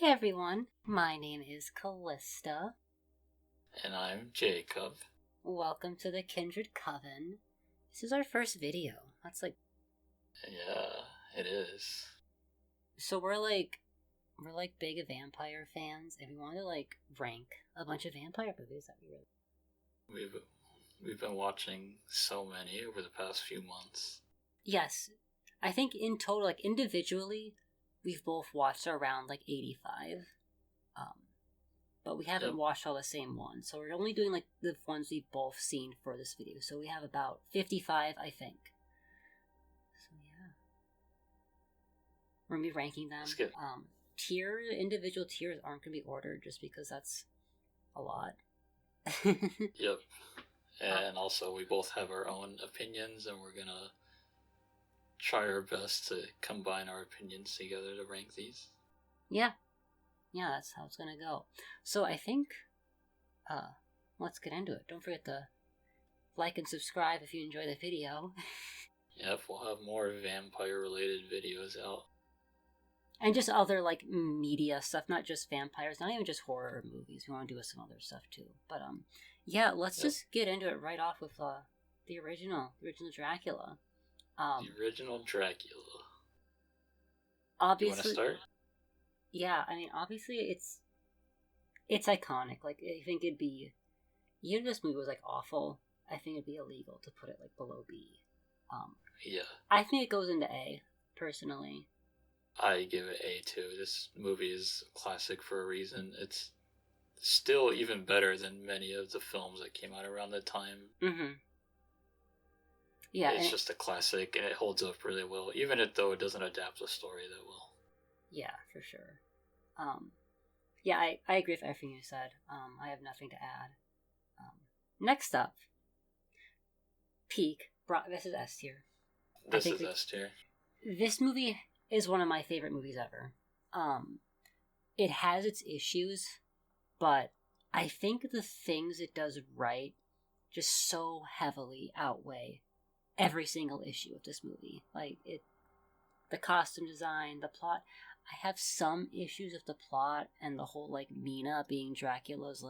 Hey everyone, my name is Calista. And I'm Jacob. Welcome to the Kindred Coven. This is our first video. Yeah, it is. So we're big vampire fans, and we want to rank a bunch of vampire movies that we really. We've been watching so many over the past few months. Yes, I think in total, individually, we've both watched around 85. But we haven't watched all the same ones, so we're only doing the ones we've both seen for this video. So we have about 55, I think. So yeah, we're gonna be ranking them. That's good. Individual tiers aren't gonna be ordered just because that's a lot. Yep. And also, we both have our own opinions, and we're gonna try our best to combine our opinions together to rank these. Yeah, that's how it's gonna go. So I think, let's get into it. Don't forget to like and subscribe if you enjoy the video. Yep, we'll have more vampire-related videos out. And just other, media stuff, not just vampires, not even just horror movies. We want to do some other stuff, too. But, yeah, let's just get into it right off with, the original Dracula. The original Dracula. Obviously, you want to start? Yeah, I mean, obviously, it's iconic. I think it'd be, even if this movie was, awful, I think it'd be illegal to put it, below B. Yeah. I think it goes into A, personally. I give it A too. This movie is a classic for a reason. It's still even better than many of the films that came out around the time. Mm-hmm. Yeah, it's just a classic, and it holds up really well, even though it doesn't adapt the story that well. Yeah, for sure. Yeah, I agree with everything you said. I have nothing to add. Next up, Peak. This is S tier. This is S tier. This movie is one of my favorite movies ever. It has its issues, but I think the things it does right just so heavily outweigh every single issue of this movie. The costume design, the plot. I have some issues with the plot and the whole Mina being Dracula's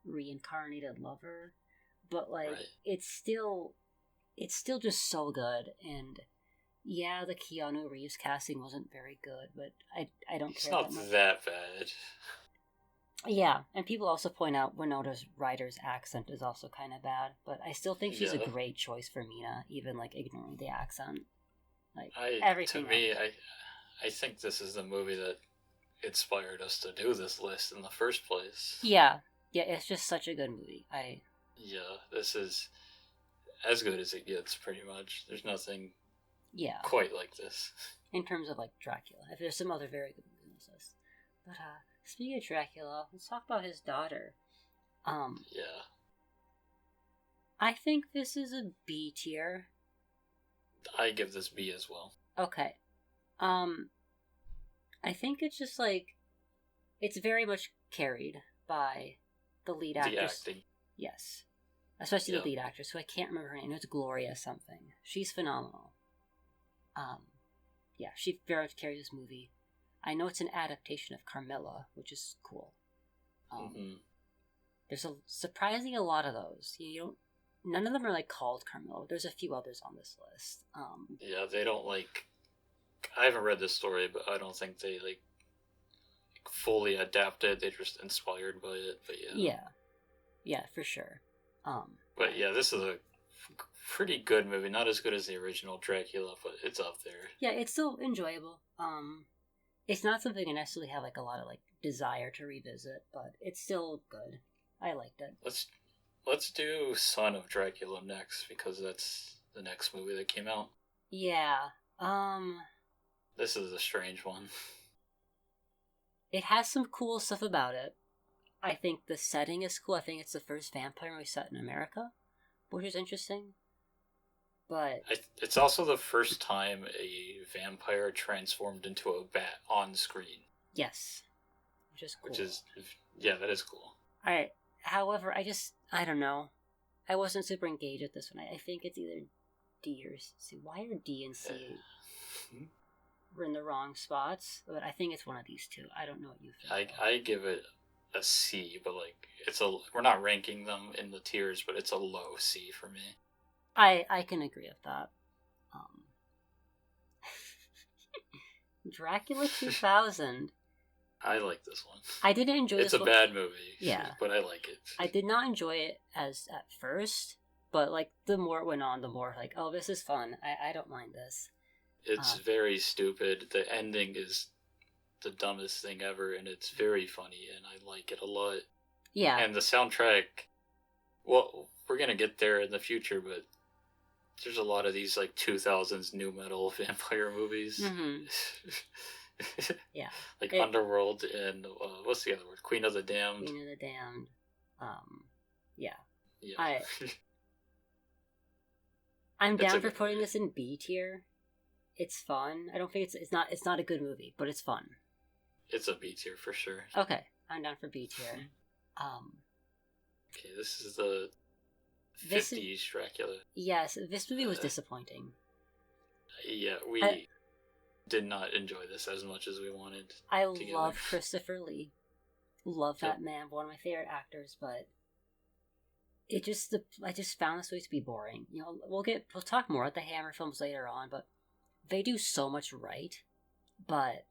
reincarnated lover, but right. It's still just so good. And yeah, the Keanu Reeves casting wasn't very good, but I don't care that much. It's not that bad. Yeah, and people also point out Winona Ryder's accent is also kind of bad, but I still think she's a great choice for Mina, even ignoring the accent. Everything. To me, I think this is the movie that inspired us to do this list in the first place. Yeah, it's just such a good movie. Yeah, this is as good as it gets, pretty much. There's nothing quite like this. In terms of Dracula. If there's some other very good movies in this list. But speaking of Dracula, let's talk about his daughter. Yeah. I think this is a B tier. I give this B as well. Okay. I think it's just it's very much carried by the lead actress. The acting. Yes. Especially the lead actress, who I can't remember her name. It's Gloria something. She's phenomenal. Yeah, she very much carries this movie. I know it's an adaptation of Carmilla, which is cool. There's surprisingly a lot of those. None of them are called Carmilla. There's a few others on this list. Yeah, they don't I haven't read this story, but I don't think they fully adapted. They're just inspired by it. But yeah, for sure. But yeah, this is a pretty good movie. Not as good as the original Dracula, but it's up there. Yeah, it's still enjoyable. It's not something I necessarily have a lot of desire to revisit, but it's still good. I liked it. Let's do Son of Dracula next, because that's the next movie that came out. Yeah. This is a strange one. It has some cool stuff about it. I think the setting is cool. I think it's the first vampire movie set in America, which is interesting. But it's also the first time a vampire transformed into a bat on screen. Yes. Which is cool. That is cool. Alright. However, I don't know. I wasn't super engaged with this one. I think it's either D or C. Why are D and C? were in the wrong spots, but I think it's one of these two. I don't know what you think. I give it a C, but like we're not ranking them in the tiers, but it's a low C for me. I can agree with that. Dracula 2000. I like this one. I didn't enjoy It's this a one. bad movie. Yeah. But I like it. I did not enjoy it as at first, but like the more it went on, the more like, oh, this is fun. I don't mind this. It's very stupid. The ending is the dumbest thing ever, and it's very funny, and I like it a lot. Yeah. And the soundtrack, well, we're gonna get there in the future, but there's a lot of these like 2000s new metal vampire movies. Mm-hmm. Yeah. Like Underworld and what's the other word? Queen of the Damned. Queen of the Damned. Yeah. Yeah. I'm down for putting this in B tier. It's fun. I don't think it's not a good movie, but it's fun. It's a B tier for sure. Okay, I'm down for B tier. Okay, this is the 50s Dracula. Yes, this movie was disappointing. Yeah, we did not enjoy this as much as we wanted. I love Christopher Lee. Love that man, one of my favorite actors, but I just found this movie to be boring. You know, we'll talk more about the Hammer films later on, but they do so much right, but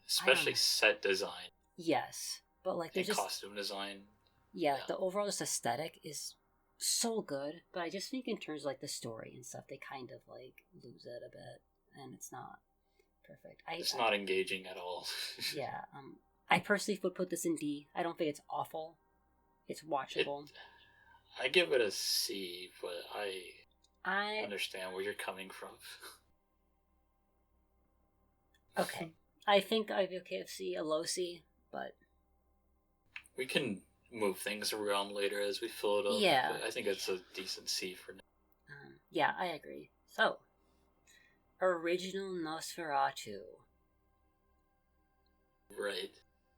especially set design. Yes, but like there's just costume design. Yeah, the overall just aesthetic is so good, but I just think in terms of like the story and stuff, they kind of like lose it a bit, and it's not perfect. It's not engaging at all. Yeah, I personally would put this in D. I don't think it's awful. It's watchable. I give it a C, but I understand where you're coming from. Okay. I think I'd be okay with C, a low C, but we can move things around later as we fill it up. Yeah. But I think it's a decent C for now. Yeah, I agree. So, original Nosferatu. Right.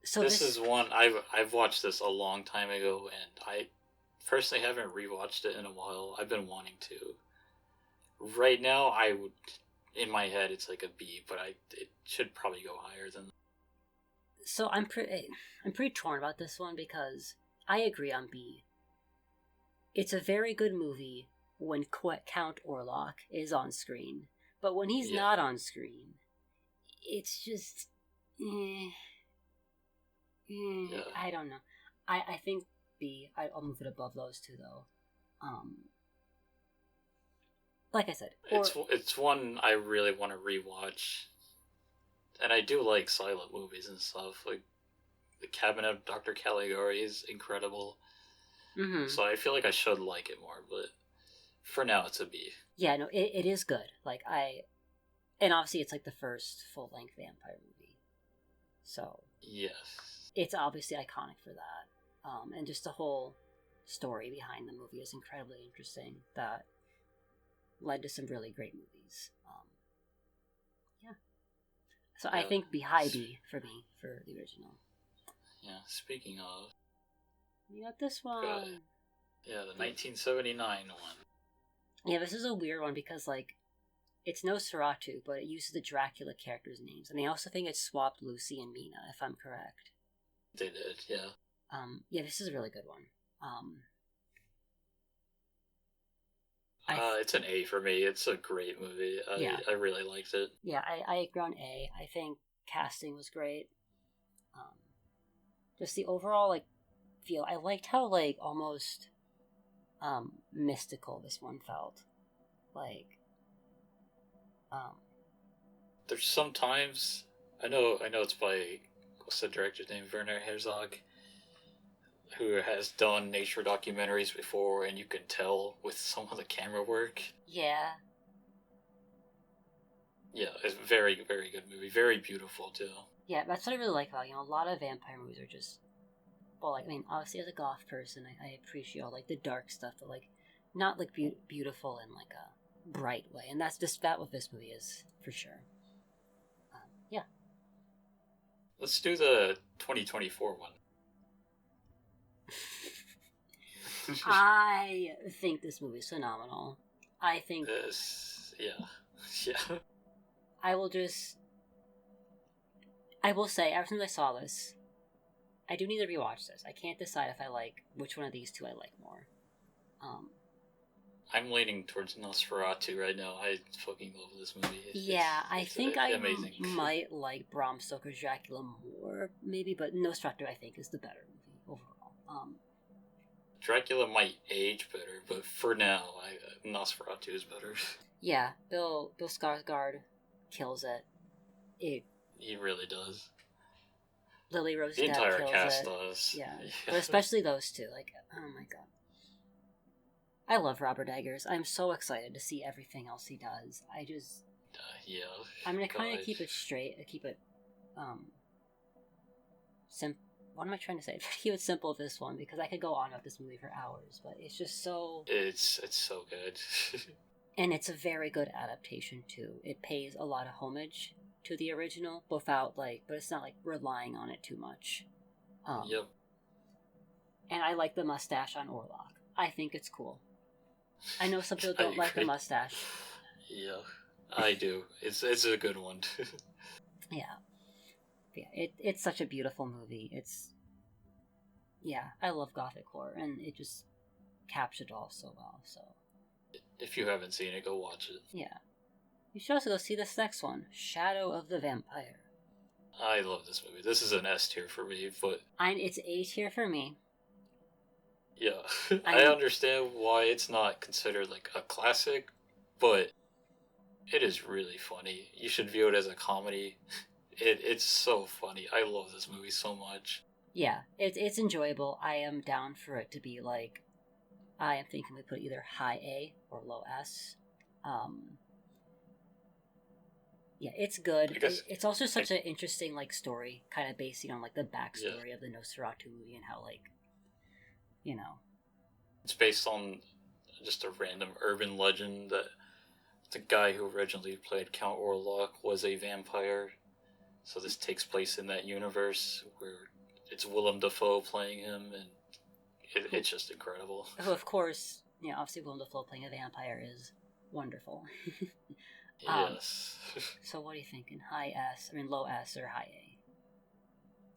So this is one I've watched this a long time ago, and I personally haven't rewatched it in a while. I've been wanting to. Right now, I would, in my head, it's like a B, but it should probably go higher than. So I'm pretty torn about this one because I agree on B. It's a very good movie when Count Orlok is on screen, but when he's not on screen, it's just. I don't know. I think B. I'll move it above those two though. Like I said, it's one I really want to rewatch, and I do like silent movies and stuff. Like The Cabinet of Dr. Caligari is incredible, so I feel like I should like it more. But for now, it's a B. Yeah, no, it is good. Like and obviously it's like the first full length vampire movie, so yes. It's obviously iconic for that. And just the whole story behind the movie is incredibly interesting. That led to some really great movies. So I think high B for me, for the original. Yeah, speaking of... You got this one. Yeah, the 1979 one. Yeah, this is a weird one because, like, it's Nosferatu, but it uses the Dracula characters' names. And I also think it swapped Lucy and Mina, if I'm correct. They did, yeah. Yeah, this is a really good one. It's an A for me. It's a great movie. I really liked it. Yeah, I agree on A. I think casting was great. Just the overall, like, feel. I liked how, like, almost mystical this one felt. Like, there's sometimes... I know it's by... What's the director's name? Werner Herzog, who has done nature documentaries before, and you can tell with some of the camera work. Yeah. Yeah, it's a very, very good movie. Very beautiful, too. Yeah, that's what I really like about it. A lot of vampire movies are just... Well, like, I mean, obviously as a goth person, I appreciate all, like, the dark stuff, but, like, not, like, beautiful in, like, a bright way. And that's just what this movie is, for sure. Yeah. Let's do the 2024 one. I think this movie is phenomenal. I think... Yeah. I will just I will say, ever since I saw this, I do need to rewatch this. I can't decide if I like which one of these two I like more. I'm leaning towards Nosferatu right now. I fucking love this movie. I think I amazing. might like Bram Stoker's Dracula more, maybe, but Nosferatu I think is the better movie overall. Dracula might age better, but for now, Nosferatu is better. Yeah, Bill Skarsgård kills it. He really does. Lily Rose the Depp entire kills cast it. does. Yeah, but especially those two. Like, oh my god. I love Robert Eggers. I'm so excited to see everything else he does. Yeah. I'm gonna kind of keep it straight. Keep it, What am I trying to say? Keep it simple with this one because I could go on about this movie for hours, but it's just so. It's so good. And it's a very good adaptation too. It pays a lot of homage to the original, without but it's not relying on it too much. Yep. And I like the mustache on Orlok. I think it's cool. I know some people don't like the mustache. Yeah, I do. It's a good one. Yeah. It's such a beautiful movie. I love Gothic horror, and it just captured it all so well. So, if you haven't seen it, go watch it. Yeah, you should also go see this next one, Shadow of the Vampire. I love this movie. This is an S tier for me, but it's A tier for me. Yeah, I understand why it's not considered a classic, but it is really funny. You should view it as a comedy. It's so funny. I love this movie so much. Yeah, it's enjoyable. I am down for it to be I am thinking we put either high A or low S. Yeah, it's good. It's also such an interesting story, kind of basing on the backstory of the Nosferatu movie and how It's based on just a random urban legend that the guy who originally played Count Orlok was a vampire. So this takes place in that universe where it's Willem Dafoe playing him, and it's just incredible. Who, of course, obviously Willem Dafoe playing a vampire is wonderful. Yes. So what are you thinking? Low S or high A?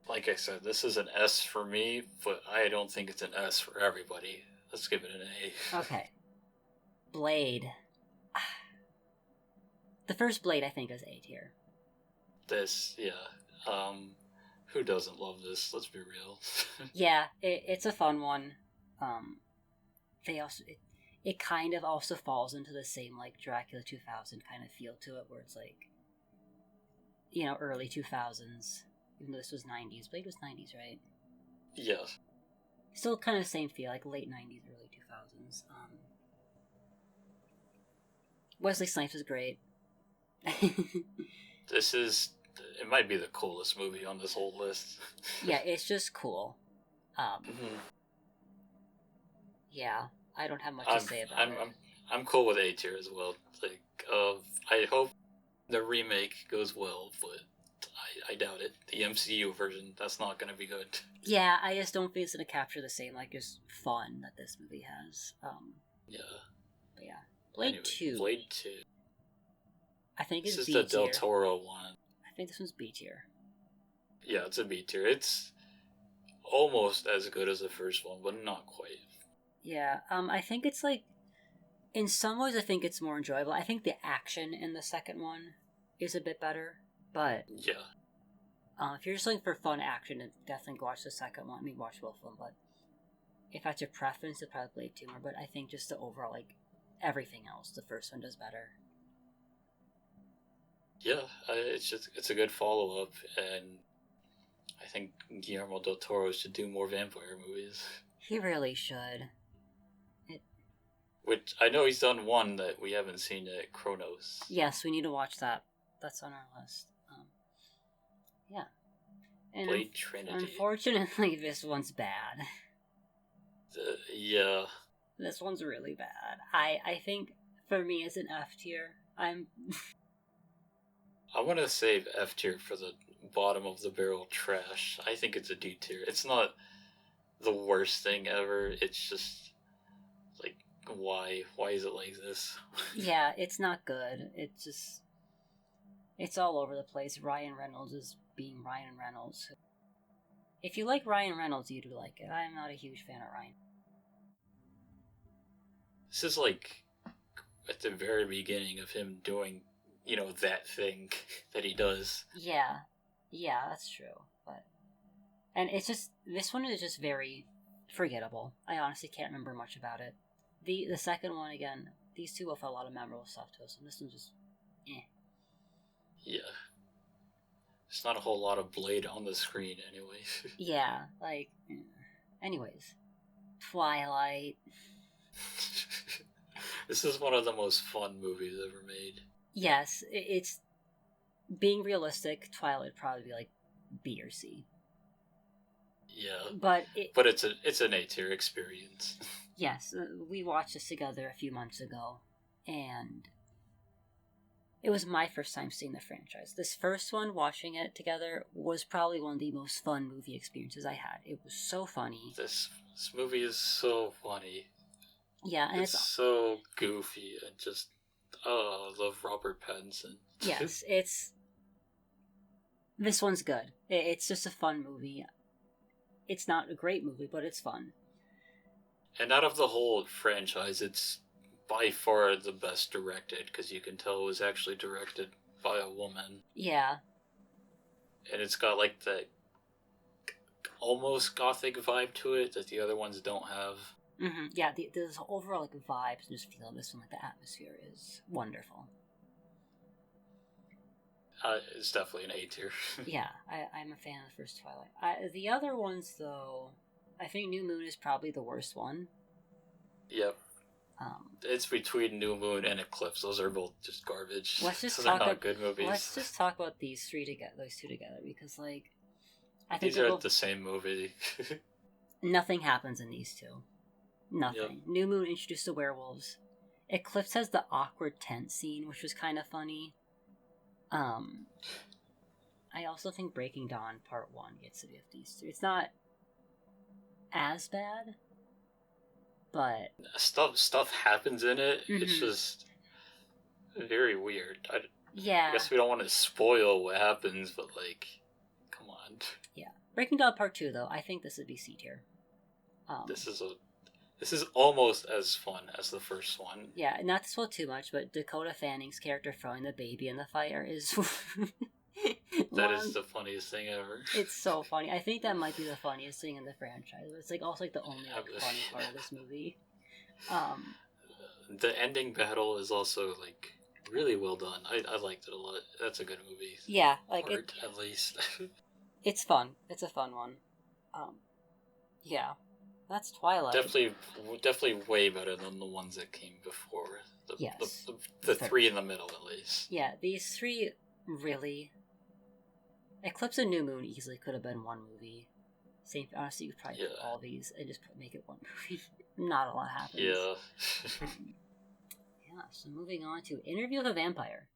Like I said, this is an S for me, but I don't think it's an S for everybody. Let's give it an A. Okay. Blade. The first Blade, I think, is A tier. Who doesn't love this? Let's be real. Yeah, it's a fun one. It kind of also falls into the same Dracula 2000 kind of feel to it, where it's early 2000s. Even though this was 90s, Blade was 90s, right? Yeah. Still kind of the same feel, late 90s, early 2000s. Wesley Snipes is great. It might be the coolest movie on this whole list. Yeah, it's just cool. Yeah, I don't have much to say about it. I'm cool with A tier as well. I hope the remake goes well, but I doubt it. The MCU version, that's not going to be good. Yeah, I just don't think it's going to capture the same just fun that this movie has. Yeah. But yeah, Blade 2. Blade 2. I think it's B tier. This is the Del Toro one. I think this one's B tier. Yeah, it's a B tier. It's almost as good as the first one, but not quite. Yeah, I think it's in some ways I think it's more enjoyable. I think the action in the second one is a bit better, but yeah. If you're just looking for fun action, then definitely watch the second one. Watch both of them, but if that's your preference, it's probably Blade 2 more, but I think just the overall, everything else, the first one does better. Yeah, it's a good follow-up, and I think Guillermo del Toro should do more vampire movies. He really should. Which, I know he's done one that we haven't seen yet, Kronos. Yes, we need to watch that. That's on our list. Yeah. And Blade Trinity. Unfortunately, this one's bad. Yeah. This one's really bad. I think, for me, it's an F tier. I want to save F tier for the bottom of the barrel trash. I think it's a D tier. It's not the worst thing ever. It's just, why is it like this? Yeah, it's not good. It's all over the place. Ryan Reynolds is being Ryan Reynolds. If you like Ryan Reynolds, you do like it. I'm not a huge fan of Ryan. This is like at the very beginning of him doing, that thing that he does. Yeah, that's true. And it's just, this one is just very forgettable. I honestly can't remember much about it. The second one, again, these two have a lot of memorable stuff to us, and this one's just, eh. Yeah. There's not a whole lot of Blade on the screen, anyway. Yeah, anyways. Twilight. This is one of the most fun movies ever made. Yes, it's, being realistic, Twilight would probably be like B or C. Yeah, but it's an A-tier experience. Yes, we watched this together a few months ago, and it was my first time seeing the franchise. This first one, watching it together, was probably one of the most fun movie experiences I had. It was so funny. This movie is so funny. Yeah, and it's so goofy and just, I love Robert Pattinson. Yes, this one's good. It's just a fun movie. It's not a great movie, but it's fun. And out of the whole franchise, it's by far the best directed, because you can tell it was actually directed by a woman. Yeah. And it's got like that almost gothic vibe to it that the other ones don't have. Mm-hmm. Yeah, there's overall vibes and just feel this one, the atmosphere is wonderful. It's definitely an A tier. Yeah, I'm a fan of the first Twilight. The other ones, though, I think New Moon is probably the worst one. Yep. It's between New Moon and Eclipse. Those are both just garbage. Let's just they're not good movies. Let's just talk about those two together, because I think these are the same movie. Nothing happens in these two. Nothing. Yep. New Moon introduced the werewolves. Eclipse has the awkward tent scene, which was kind of funny. I also think Breaking Dawn Part 1 gets to be of these two. It's not as bad, but stuff happens in it. Mm-hmm. It's just very weird. I guess we don't want to spoil what happens, but come on. Yeah, Breaking Dawn Part 2 though, I think this would be C tier. This is almost as fun as the first one. Yeah, not to spoil too much, but Dakota Fanning's character throwing the baby in the fire is... That is the funniest thing ever. It's so funny. I think that might be the funniest thing in the franchise. It's also the only funny part of this movie. The ending battle is also really well done. I liked it a lot. That's a good movie. Yeah, at least. It's fun. It's a fun one. Yeah. That's Twilight. Definitely way better than the ones that came before. The three in the middle, at least. Yeah, these three really... Eclipse and New Moon easily could have been one movie. Honestly, you could probably put all these and just make it one movie. Not a lot happens. Yeah. So moving on to Interview with a Vampire.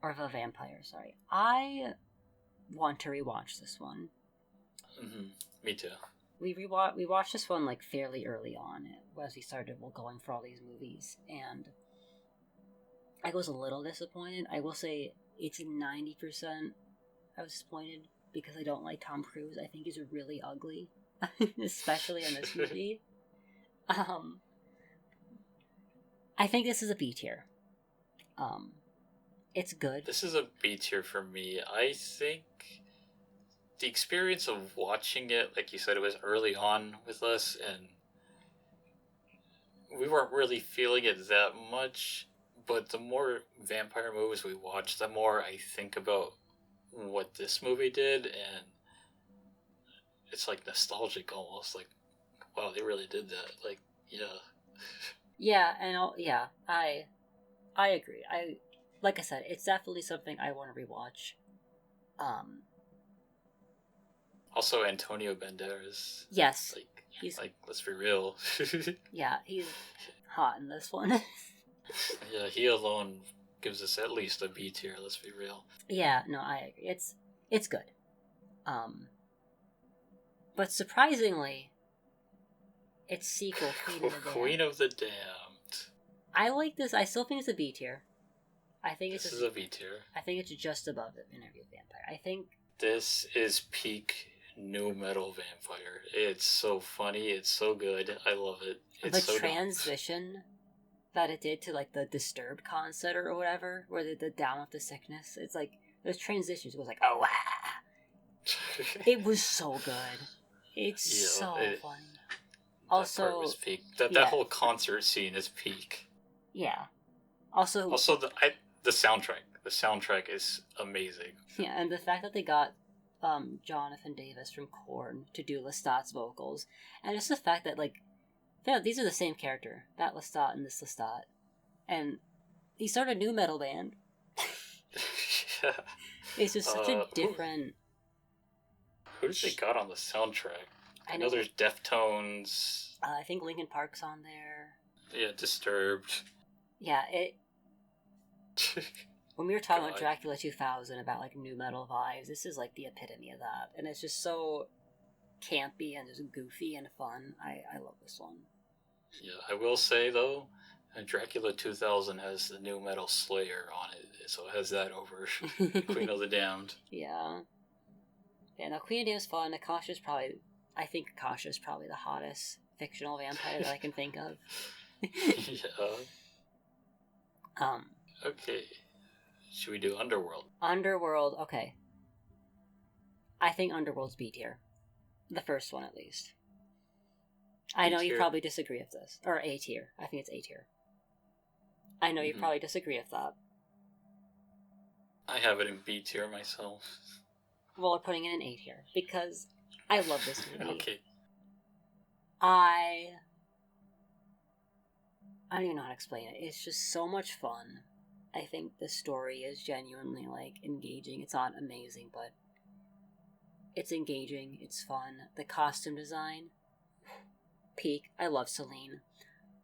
Or of a Vampire, sorry. I want to rewatch this one. Mm-hmm. Me too. We watched this one fairly early on as we started going for all these movies, and I was a little disappointed. I will say it's 90% I was disappointed because I don't like Tom Cruise. I think he's really ugly, especially in this movie. I think this is a B tier. It's good. This is a B tier for me. I think the experience of watching it, like you said, it was early on with us, and we weren't really feeling it that much. But the more vampire movies we watch, the more I think about what this movie did, and it's nostalgic almost. Wow, they really did that. Yeah. Yeah, and I agree. Like I said, it's definitely something I want to rewatch. Also, Antonio Banderas. Yes, he's let's be real. Yeah, he's hot in this one. Yeah, he alone gives us at least a B tier. Let's be real. Yeah, no, I agree. It's good. But surprisingly, its sequel, Queen of the Damned. Queen of the Damned. I like this. I still think it's a B tier. I think this is a V tier. I think it's just above the Interview with the Vampire. I think this is peak new metal vampire. It's so funny. It's so good. I love it. It's the so transition that it did to like the Disturbed concert or whatever, where the down with the sickness. It's like those transitions. It was like, oh wow. It was so good. It's so funny. Also, that part was peak. That whole concert scene is peak. Yeah. Also the soundtrack. The soundtrack is amazing. Yeah, and the fact that they got Jonathan Davis from Korn to do Lestat's vocals, and just the fact that like, yeah, these are the same character, that Lestat and this Lestat, and he started a new metal band. Yeah. It's just such a different. Who did they got on the soundtrack? I know there's Deftones. I think Linkin Park's on there. Yeah, Disturbed. Yeah, it. When we were talking about Dracula 2000 about like new metal vibes, this is like the epitome of that, and it's just so campy and just goofy and fun. I love this one. Yeah, I will say though, Dracula 2000 has the new metal Slayer on it, so it has that over Queen of the Damned. Yeah. Yeah, no, Queen of the Damned is fun. I think Akasha is probably the hottest fictional vampire that I can think of. Yeah. Okay. Should we do Underworld? Underworld, okay. I think Underworld's B tier. The first one, at least. I know you probably disagree with this. Or A tier. I think it's A tier. I know you probably disagree with that. I have it in B tier myself. Well, we're putting it in A tier. Because I love this movie. Okay. I don't even know how to explain it. It's just so much fun. I think the story is genuinely, like, engaging. It's not amazing, but it's engaging. It's fun. The costume design, peak. I love Celine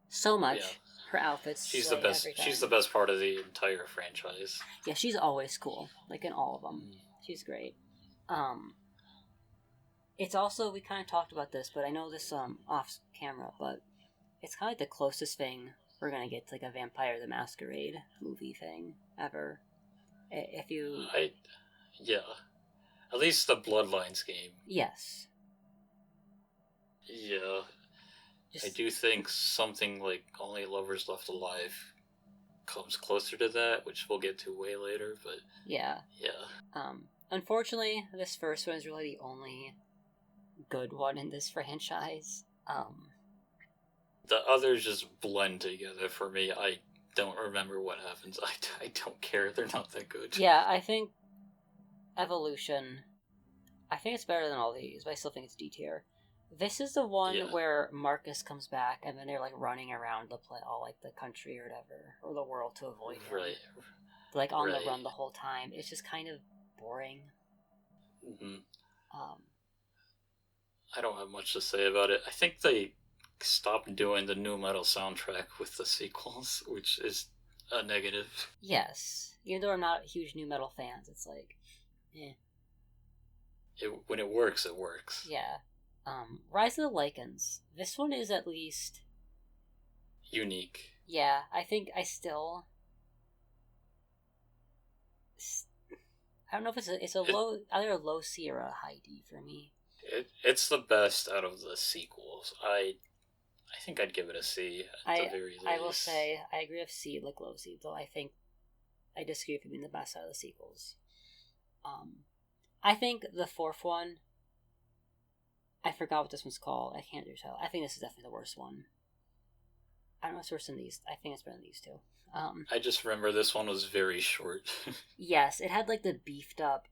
so much. Yeah. Her outfits. She's the best. She's the best part of the entire franchise. Yeah, she's always cool. Like in all of them, she's great. It's also, we kind of talked about this, but I know this off camera, but it's kind of like the closest thing we're gonna get to like a Vampire the Masquerade movie thing ever. If you, yeah, at least the Bloodlines game. Yes. Yeah, I do think something like Only Lovers Left Alive comes closer to that, which we'll get to way later. But yeah. Unfortunately, this first one is really the only good one in this franchise. The others just blend together for me. I don't remember what happens. I don't care. They're not that good. Yeah, I think Evolution, I think it's better than all these, but I still think it's D tier. This is the one where Marcus comes back and then they're like running around all like the country or whatever, or the world to avoid him. Right. Like on the run the whole time. It's just kind of boring. I don't have much to say about it. I think they stopped doing the new metal soundtrack with the sequels, which is a negative. Yes. Even though I'm not huge new metal fans, it's like, when it works, it works. Yeah. Rise of the Lycans. This one is at least unique. Yeah, I think I still. I don't know if it's either a low C or a high D for me. It's the best out of the sequels. I think I'd give it a C at the very least. I will say I agree with C, like low C, though I think I disagree with it being the best out of the sequels. I think the fourth one, I forgot what this one's called. I can't do tell. I think this is definitely the worst one. I don't know if it's worse than these. I think it's better than these two. I just remember this one was very short. Yes, it had like the beefed up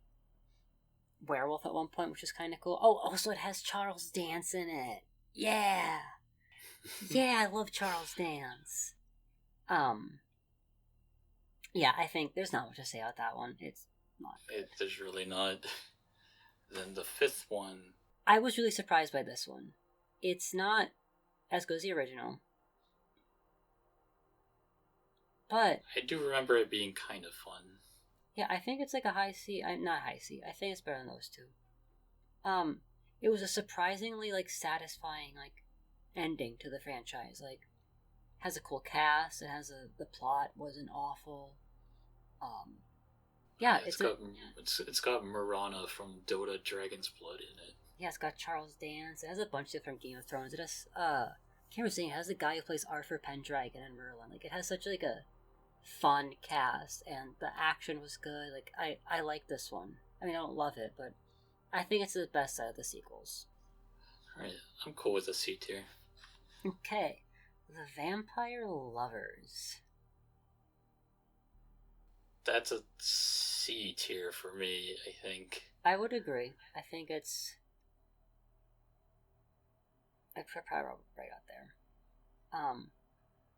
werewolf at one point, which is kind of cool. Oh, also it has Charles Dance in it. Yeah. Yeah, I love Charles Dance. Yeah, I think there's not much to say about that one. It's not good. There's really not. Then the fifth one, I was really surprised by this one. It's not as good as the original, but I do remember it being kind of fun. Yeah, I think it's like a high C. Not high C. I think it's better than those two. It was a surprisingly like satisfying like ending to the franchise. Like, has a cool cast. It has the plot wasn't awful. Yeah, it's got Mirana from Dota Dragon's Blood in it. Yeah, it's got Charles Dance. It has a bunch of different Game of Thrones. It has can't remember saying it has the guy who plays Arthur Pendragon and Merlin. Like, it has such like a fun cast, and the action was good. Like, I like this one. I mean, I don't love it, but I think it's the best out of the sequels. Alright, I'm cool with a C tier. Okay, The Vampire Lovers. That's a C tier for me, I think. I would agree. I think it's probably right out there.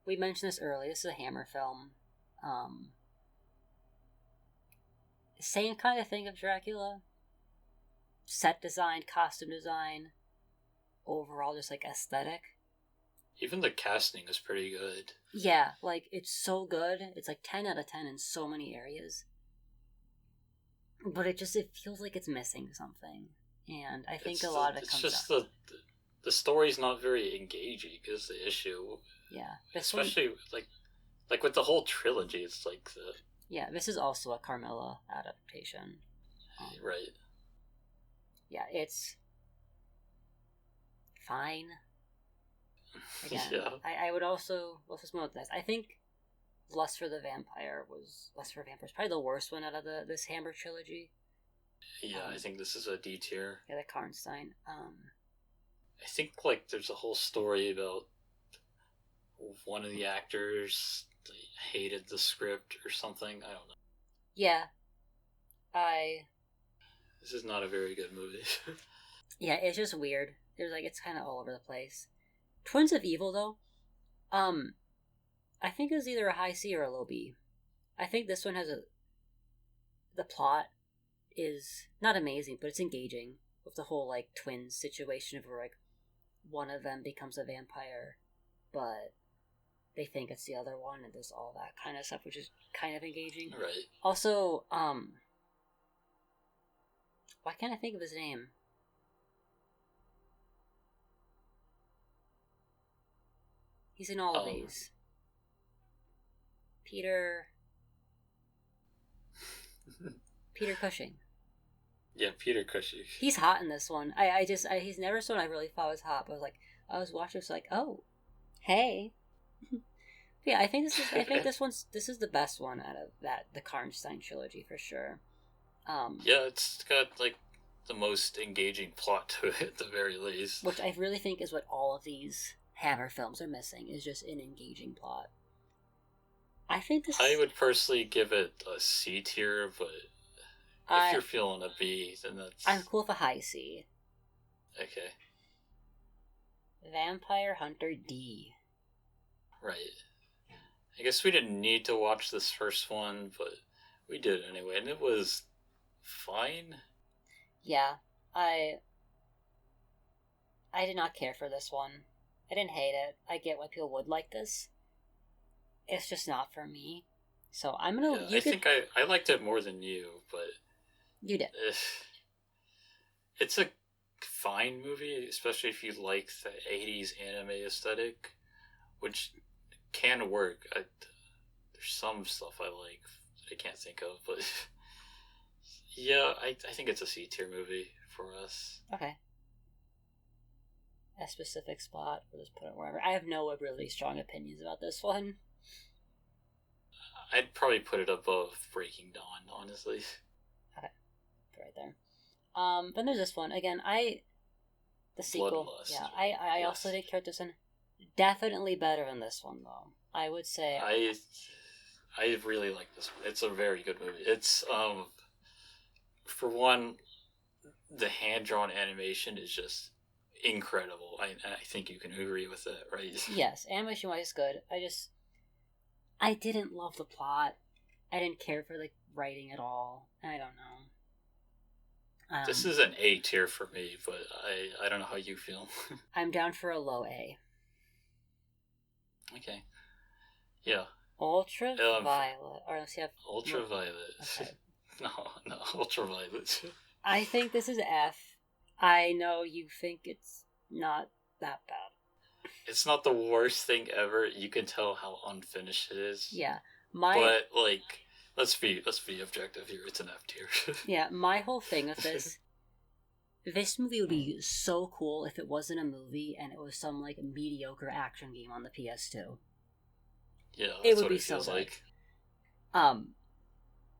We mentioned this earlier. This is a Hammer film. Same kind of thing of Dracula. Set design, costume design, overall just like aesthetic. Even the casting is pretty good. Yeah, like, it's so good. It's like 10 out of 10 in so many areas. But it feels like it's missing something. And I think a lot of it comes It's just down. the story's not very engaging is the issue. Yeah. Especially, like with the whole trilogy, it's like the... Yeah, this is also a Carmilla adaptation. Right. Yeah, it's fine. Again, yeah. I would also... Let's just move with this. I think Lust for Vampire is probably the worst one out of this Hammer trilogy. Yeah, I think this is a D tier. Yeah, the Karnstein. I think, like, there's a whole story about one of the actors hated the script or something. I don't know. Yeah. This is not a very good movie. Yeah, it's just weird. It's kind of all over the place. Twins of Evil, though, I think it's either a high C or a low B. I think this one has the plot is not amazing, but it's engaging with the whole, like, twins situation of where, like, one of them becomes a vampire, but they think it's the other one, and there's all that kind of stuff, which is kind of engaging. Right. Also, why can't I think of his name? He's in all of these. Peter Cushing. Yeah, Peter Cushing. He's hot in this one. He's never someone I really thought was hot, but I was watching, it's like, oh, hey. Yeah, I think this is the best one out of the Karnstein trilogy for sure. Yeah, it's got, like, the most engaging plot to it at the very least. Which I really think is what all of these Hammer films are missing, is just an engaging plot. I would personally give it a C tier, but if you're feeling a B, then that's... I'm cool with a high C. Okay. Vampire Hunter D. Right. I guess we didn't need to watch this first one, but we did anyway, and it was fine. Yeah, I did not care for this one. I didn't hate it. I get why people would like this. It's just not for me. So I'm gonna... I think I liked it more than you, but... You did. It's a fine movie, especially if you like the 80s anime aesthetic, which can work. There's some stuff I like that I can't think of, but... Yeah, I think it's a C tier movie for us. Okay. A specific spot, we'll just put it wherever. I have no really strong opinions about this one. I'd probably put it above Breaking Dawn, honestly. Okay. Right there. Then there's this one. Again, the sequel. Bloodlust. Yeah, I also did care this one. Definitely better than this one, though. I would say... I really like this one. It's a very good movie. It's, for one, the hand-drawn animation is just incredible. I think you can agree with that, right? Yes, animation-wise is good. I didn't love the plot. I didn't care for the writing at all. I don't know. This is an A tier for me, but I don't know how you feel. I'm down for a low A. Okay. Yeah. Ultraviolet. Or let's see. Ultraviolet. Okay. No, Ultraviolet. I think this is F. I know you think it's not that bad. It's not the worst thing ever. You can tell how unfinished it is. Yeah. But, like, Let's be objective here. It's an F tier. Yeah, my whole thing with this movie would be so cool if it wasn't a movie and it was some like mediocre action game on the PS2. Yeah, it that's would what be it so feels good. like.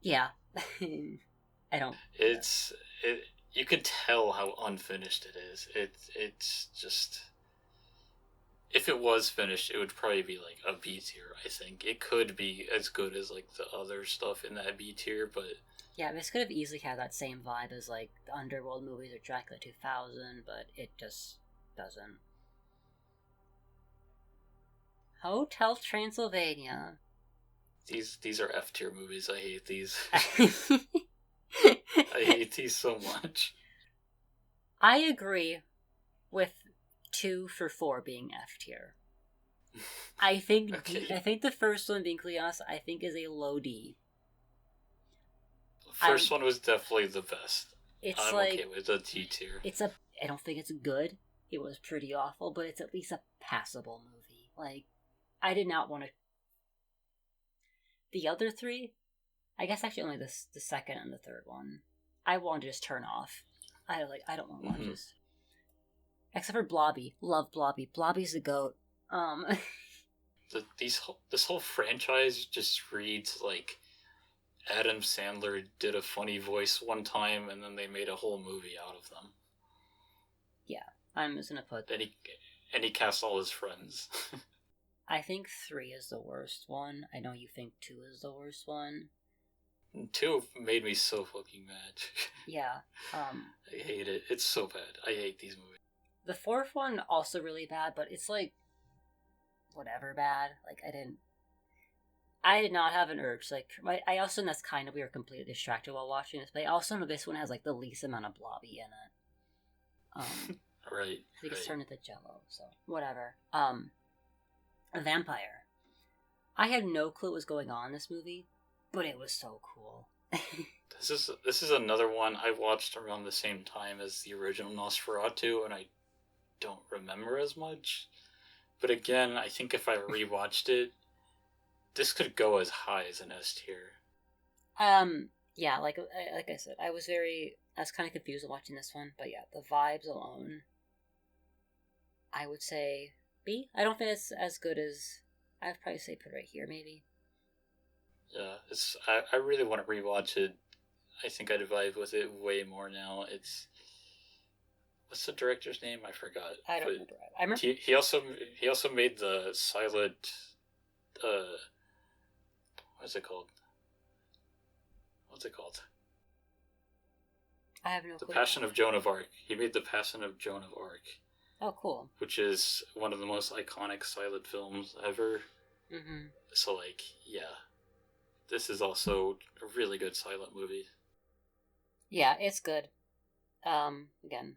Yeah. I don't. It's it. You could tell how unfinished it is. It's just. If it was finished, it would probably be like a B tier. I think it could be as good as like the other stuff in that B tier, but yeah, this could have easily had that same vibe as like the Underworld movies or Dracula 2000, but it just doesn't. Hotel Transylvania. these are F tier movies. I hate these. I hate these so much. I agree with 2 for 4 being F tier. I think Okay. I think the first one, being completely honest, I think is a low D. The first one was definitely the best. It's I'm like okay with the D tier. I don't think it's good. It was pretty awful, but it's at least a passable movie. Like, I did not want to. The other 3, I guess actually only the second and the third one, I wanted to just turn off. I don't want to watch this. Except for Blobby. Love Blobby. Blobby's the GOAT. This whole franchise just reads like Adam Sandler did a funny voice one time and then they made a whole movie out of them. Yeah, I'm just gonna put. And he cast all his friends. I think 3 is the worst one. I know you think 2 is the worst one. 2 made me so fucking mad. Yeah. I hate it. It's so bad. I hate these movies. The 4th one also really bad, but it's like whatever bad. Like I did not have an urge. Like I also know that's kind of we were completely distracted while watching this, but I also know this one has like the least amount of Blobby in it. Right. I think it's turned into Jello, so whatever. A vampire. I had no clue what was going on in this movie, but it was so cool. This is another one I watched around the same time as the original Nosferatu, and I don't remember as much. But again, I think if I rewatched it, this could go as high as an S tier. Yeah, like I said, I was kind of confused watching this one, but yeah, the vibes alone, I would say B. I don't think it's as good as I'd probably say put it right here, maybe. Yeah, I really want to rewatch it. I think I'd vibe with it way more now. What's the director's name? I forgot. I don't remember. I remember he also made the silent. What's it called? I have no clue. The Passion of Joan of Arc. He made The Passion of Joan of Arc. Oh, cool. Which is one of the most iconic silent films ever. Mm-hmm. So, like, yeah. This is also a really good silent movie. Yeah, it's good. Again,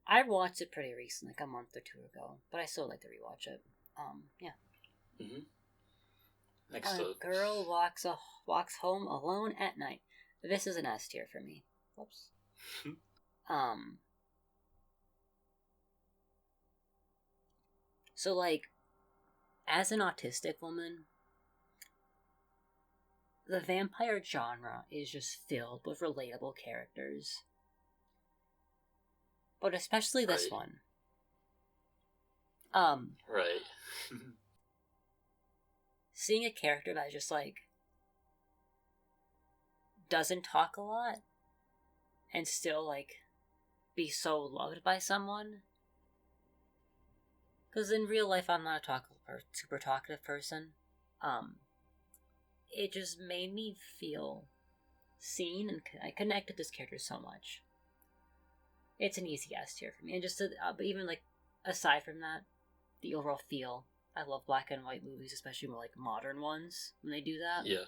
I watched it pretty recently, like a month or 2 ago, but I still like to rewatch it. Yeah. Mm-hmm. Next up, girl walks home alone at night. This is an S tier for me. Whoops. So like, as an autistic woman, the vampire genre is just filled with relatable characters. But especially this one. Right. Seeing a character that just like doesn't talk a lot and still like be so loved by someone. Because in real life I'm not a super talkative person. It just made me feel seen, and I connect with this character so much. It's an easy S tier for me. And just but even like aside from that, the overall feel. I love black and white movies, especially more like modern ones when they do that. Yeah.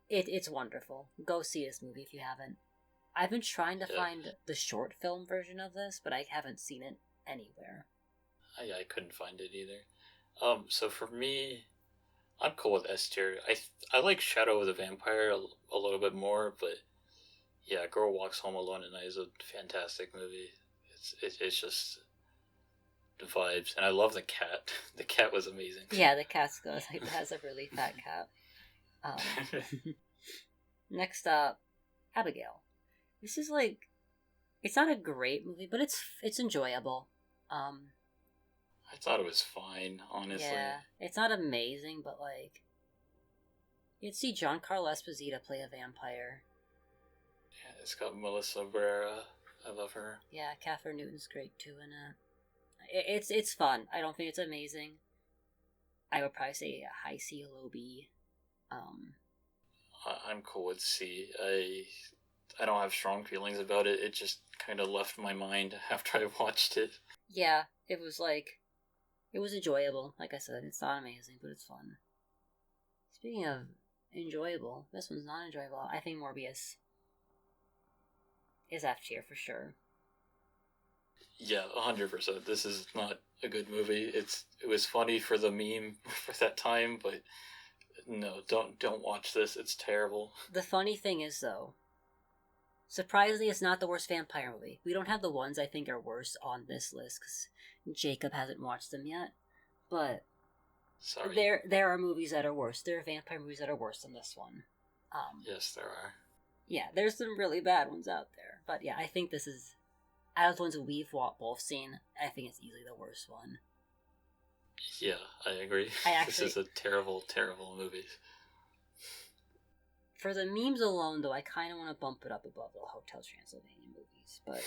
It's wonderful. Go see this movie if you haven't. I've been trying to find the short film version of this, but I haven't seen it anywhere. I couldn't find it either. So for me, I'm cool with S tier. I like Shadow of the Vampire a little bit more, but yeah, Girl Walks Home Alone at Night is a fantastic movie. It's just the vibes, and I love the cat. The cat was amazing. Yeah, the cat's good. It has a really fat cat. Next up, Abigail. This is like, it's not a great movie, but it's enjoyable. I thought it was fine, honestly. Yeah, it's not amazing, but like, you'd see Giancarlo Esposito play a vampire. Yeah, it's got Melissa Barrera. I love her. Yeah, Catherine Newton's great too in it. It's fun. I don't think it's amazing. I would probably say a high C, low B. I'm cool with C. I don't have strong feelings about it. It just kind of left my mind after I watched it. Yeah, it was enjoyable. Like I said, it's not amazing, but it's fun. Speaking of enjoyable, this one's not enjoyable. I think Morbius is F tier for sure. Yeah, 100%. This is not a good movie. It was funny for the meme for that time, but no, don't watch this. It's terrible. The funny thing is, though, surprisingly, it's not the worst vampire movie. We don't have the ones I think are worse on this list because Jacob hasn't watched them yet. But sorry, there are movies that are worse. There are vampire movies that are worse than this one. Yes, there are. Yeah, there's some really bad ones out there. But yeah, I think this is, out of the ones we've both seen, I think it's easily the worst one. Yeah, I agree. This is a terrible, terrible movie. For the memes alone, though, I kind of want to bump it up above the Hotel Transylvania movies, but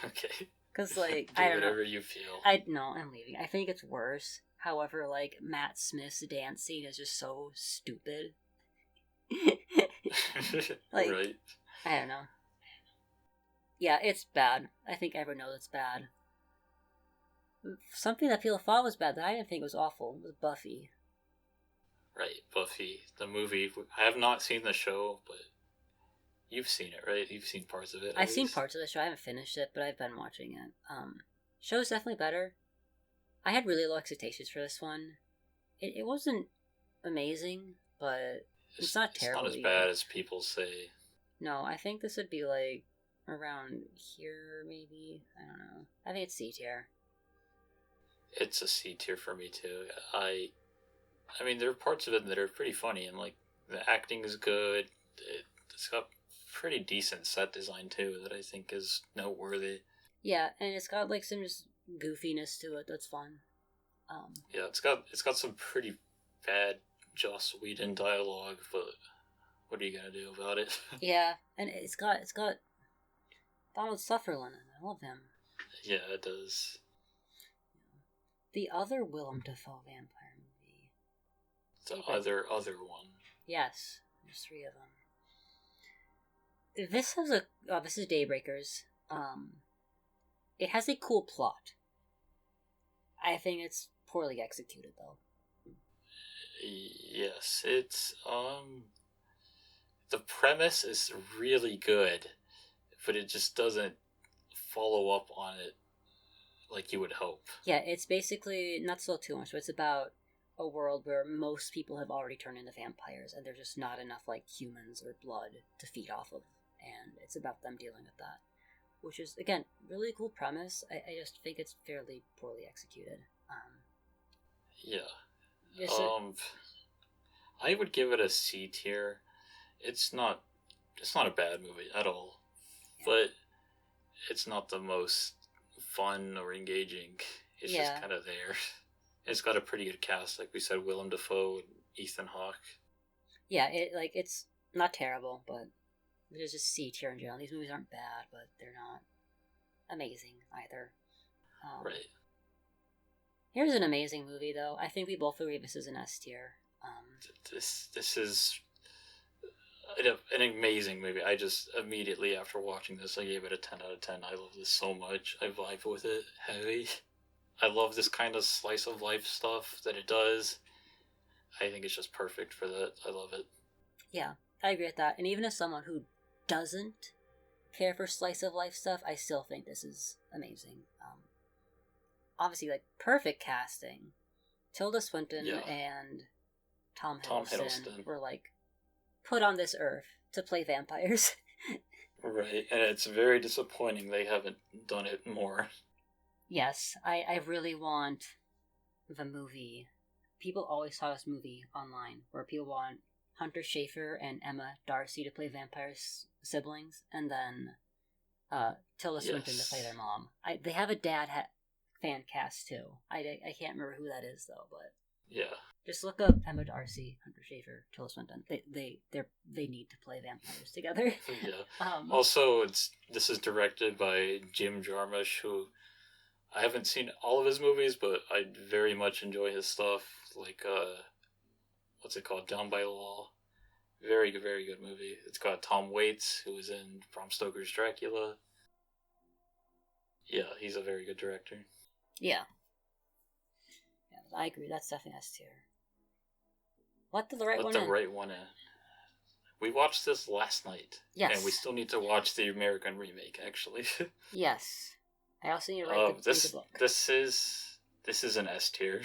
okay. Because like do I don't whatever know. you feel. I'm leaving. I think it's worse. However, like Matt Smith's dance scene is just so stupid. Like, right. I don't know. Yeah, it's bad. I think everyone knows it's bad. Something that people thought was bad that I didn't think was awful was Buffy. Right, Buffy, the movie. I have not seen the show, but you've seen it, right? You've seen parts of it. I've seen parts of the show. I haven't finished it, but I've been watching it. Show's definitely better. I had really low expectations for this one. It wasn't amazing, but it's not terrible. It's not as bad as people say. No, I think this would be like around here, maybe. I don't know. I think it's C tier. It's a C tier for me too. I mean, there are parts of it that are pretty funny, and like the acting is good. It's got pretty decent set design too that I think is noteworthy. Yeah, and it's got like some just goofiness to it that's fun. Yeah, it's got some pretty bad Joss Whedon dialogue, but what are you gonna do about it? Yeah, and it's got Donald Sutherland in it. I love him. Yeah, it does. The other Willem Dafoe vampire movie. The other one. Yes, there's 3 of them. This is Daybreakers. It has a cool plot. I think it's poorly executed though. Yes, it's the premise is really good, but it just doesn't follow up on it like you would hope. Yeah, it's basically, not so too much, but it's about a world where most people have already turned into vampires and there's just not enough like humans or blood to feed off of, and it's about them dealing with that, which is again really cool premise. I just think it's fairly poorly executed. Yeah. I would give it a C tier. It's not a bad movie at all, yeah. But it's not the most fun or engaging. It's just kind of there. It's got a pretty good cast, like we said, Willem Dafoe and Ethan Hawke. Yeah, it's not terrible, but there's just C tier in general. These movies aren't bad, but they're not amazing either. Right. Here's an amazing movie, though. I think we both agree this is an S tier. This is an amazing movie. I just immediately after watching this, I gave it a 10 out of 10. I love this so much. I vibe with it heavy. I love this kind of slice of life stuff that it does. I think it's just perfect for that. I love it. Yeah, I agree with that. And even as someone who doesn't care for slice of life stuff, I still think this is amazing. Obviously, like, perfect casting. Tilda Swinton and Tom Hiddleston were like put on this earth to play vampires. Right, and it's very disappointing they haven't done it more. Yes, I really want the movie people always saw this movie online where people want Hunter Schafer and Emma Darcy to play vampire siblings, and then Tilda Swinton to play their mom. They have a dad fan cast too. I can't remember who that is though, but yeah, just look up Emma Darcy, Hunter Schafer, Tilda Swinton. They need to play vampires together. Yeah. Also, this is directed by Jim Jarmusch, who I haven't seen all of his movies, but I very much enjoy his stuff. Like what's it called? Down by Law. Very good, very good movie. It's got Tom Waits, who was in Bram Stoker's Dracula. Yeah, he's a very good director. Yeah, I agree. That's definitely S tier. Let the right one in. We watched this last night. Yes. And we still need to watch the American remake, actually. Yes. I also need to read the book. This is an S tier.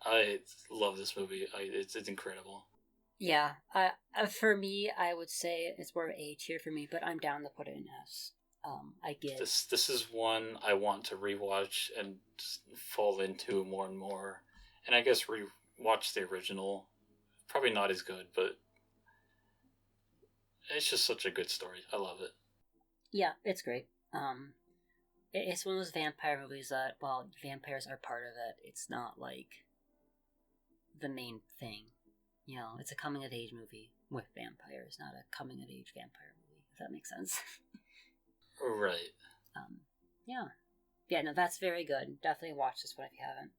I love this movie. It's incredible. Yeah. For me, I would say it's more of A tier for me, but I'm down to put it in S. I get this is one I want to rewatch and fall into more and more, and I guess rewatch the original. Probably not as good, but it's just such a good story. I love it. Yeah, it's great. It's one of those vampire movies that, while vampires are part of it, it's not like the main thing. You know, it's a coming of age movie with vampires, not a coming of age vampire movie. If that makes sense. Right. Yeah, no, that's very good. Definitely watch this one if you haven't.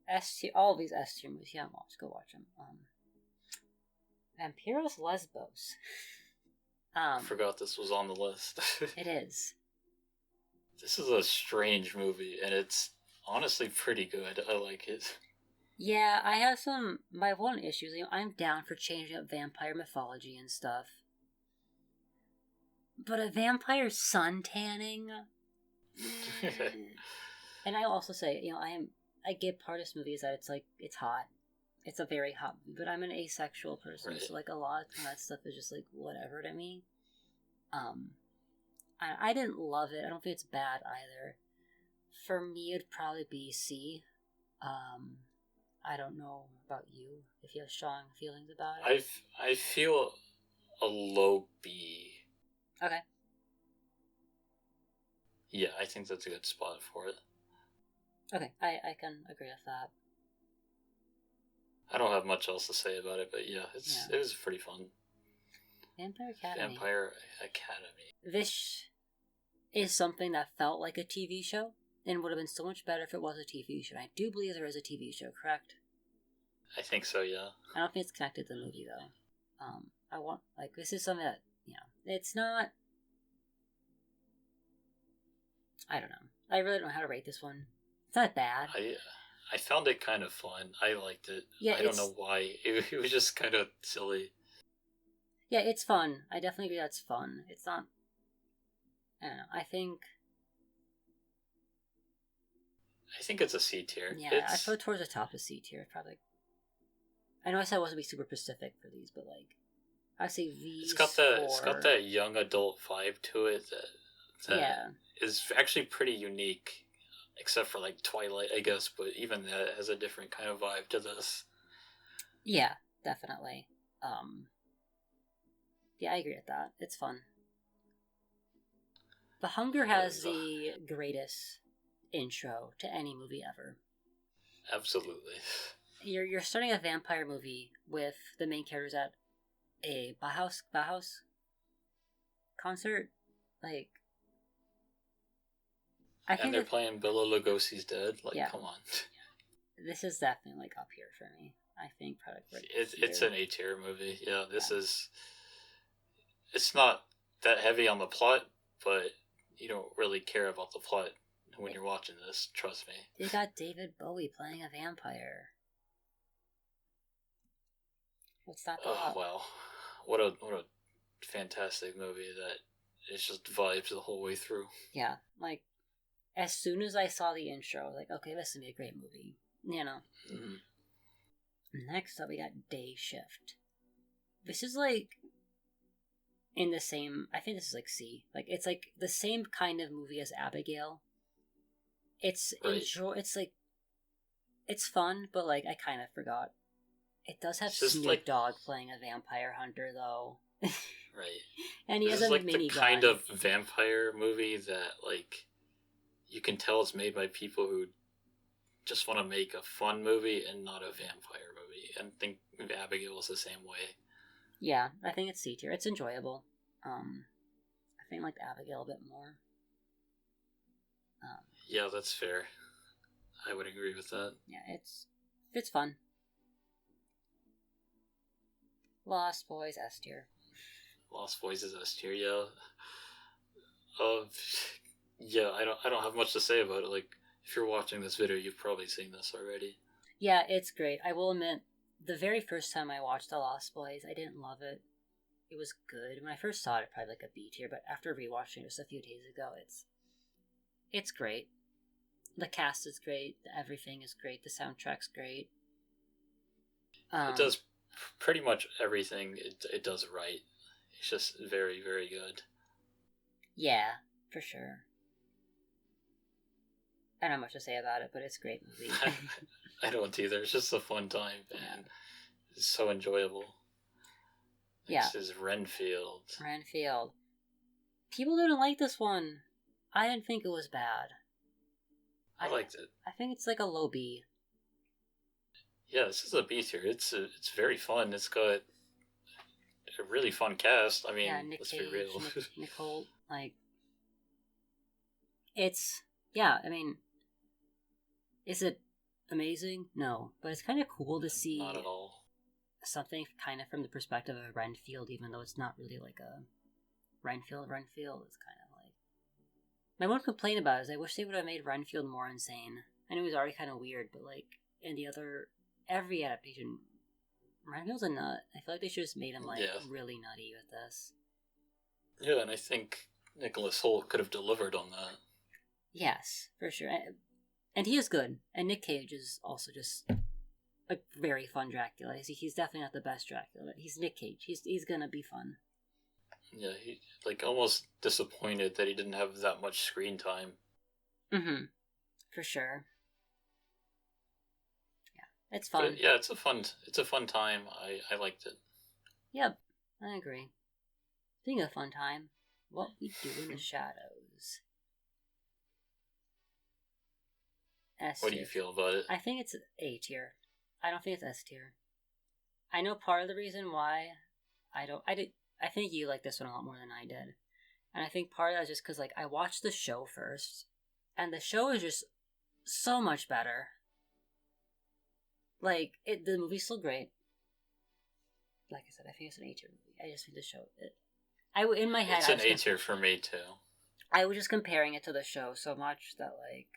S tier, all of these S tier movies you haven't watched, go watch them. Vampiros Lesbos. I forgot this was on the list. It is. This is a strange movie, and it's honestly pretty good. I like it. Yeah, I have my one issue is, I'm down for changing up vampire mythology and stuff. But a vampire sun tanning? And I also say, I get part of this movie is that it's hot. It's a very hot movie, but I'm an asexual person, right. So a lot of that stuff is just whatever to me. I didn't love it. I don't think it's bad either. For me, it'd probably be C. I don't know about you, if you have strong feelings about it. I feel a low B. Okay. Yeah, I think that's a good spot for it. Okay, I can agree with that. I don't have much else to say about it, but yeah, it was pretty fun. Vampire Academy. This is something that felt like a TV show, and would have been so much better if it was a TV show. I do believe there is a TV show, correct? I think so, yeah. I don't think it's connected to the movie, though. This is something that, it's not... I don't know. I really don't know how to rate this one. It's not bad. I found it kind of fun. I liked it. Yeah, I don't know why. It was just kind of silly. Yeah, it's fun. I definitely agree that's fun. It's not... I don't know. I think it's a C tier. Yeah, I put it towards the top of C tier. Probably. I know I said I wasn't be super specific for these, but I say V. It's got that young adult vibe to it that is actually pretty unique, except for Twilight, I guess. But even that has a different kind of vibe to this. Yeah, definitely. Yeah, I agree with that. It's fun. The Hunger has the greatest intro to any movie ever. Absolutely. You're starting a vampire movie with the main characters at a Bauhaus concert. I think they're playing Bela Lugosi's Dead. Come on. This is definitely up here for me. I think probably it's an A-tier movie. Yeah, this is. It's not that heavy on the plot, but you don't really care about the plot when you're watching this. Trust me. You got David Bowie playing a vampire. What's that? Oh wow, what a fantastic movie that is just vibes the whole way through. Yeah, as soon as I saw the intro, I was like, okay, this is gonna be a great movie. Mm-hmm. Next up, we got Day Shift. This is in the same. I think this is C. It's the same kind of movie as Abigail. It's right. It's It's fun, but like I kind of forgot. It does have Snoop Dogg playing a vampire hunter, though. Right. And he this has is a like minigun. The kind of vampire movie that, like, you can tell it's made by people who just want to make a fun movie and not a vampire movie. And I think Abigail's the same way. Yeah, I think it's C tier. It's enjoyable. I think I like Abigail a bit more. Yeah, that's fair. I would agree with that. Yeah, it's fun. Lost Boys S tier. Lost Boys is S tier, yeah. Yeah, I don't have much to say about it. Like, if you're watching this video, you've probably seen this already. Yeah, it's great. I will admit, the very first time I watched The Lost Boys, I didn't love it. It was good. When I first saw it, probably like a B tier, but after rewatching it just a few days ago, it's great. The cast is great. Everything is great. The soundtrack's great. It does pretty much everything it does right. It's just very, very good. Yeah, for sure. I don't have much to say about it, but it's a great movie. I don't either. It's just a fun time, and it's so enjoyable. Yeah. This is Renfield. People didn't like this one. I didn't think it was bad. I liked it. I think it's like a low B. Yeah, this is a B tier. It's very fun. It's got a really fun cast. I mean, Nick let's Cage, be real. Nicole, like, it's, yeah, I mean, is it amazing? No, but it's kind of cool to see. Not at all. Something kind of from the perspective of Renfield, even though it's not really like a Renfield. It's kind of like, my one complaint about it is I wish they would have made Renfield more insane. I know he was already kind of weird, but like in every adaptation, Renfield's a nut. I feel like they should have just made him like really nutty with this. Yeah, and I think Nicholas Hoult could have delivered on that. Yes, for sure. And he is good. And Nick Cage is also just a very fun Dracula. He's definitely not the best Dracula. He's Nick Cage. He's gonna be fun. Yeah, he like almost disappointed that he didn't have that much screen time. Mm-hmm. For sure. Yeah, it's fun. But yeah, it's a fun time. I liked it. Yep, I agree. Speaking of fun time, What We Do in the Shadows. What do you feel about it? I think it's A tier. I don't think it's S tier. I know part of the reason why I think you like this one a lot more than I did. And I think part of that is just because, like, I watched the show first. And the show is just so much better. Like, the movie's still great. Like I said, I think it's an A tier movie. I just think the show, in my head, it's an A tier for me, too. I was just comparing it to the show so much that, like,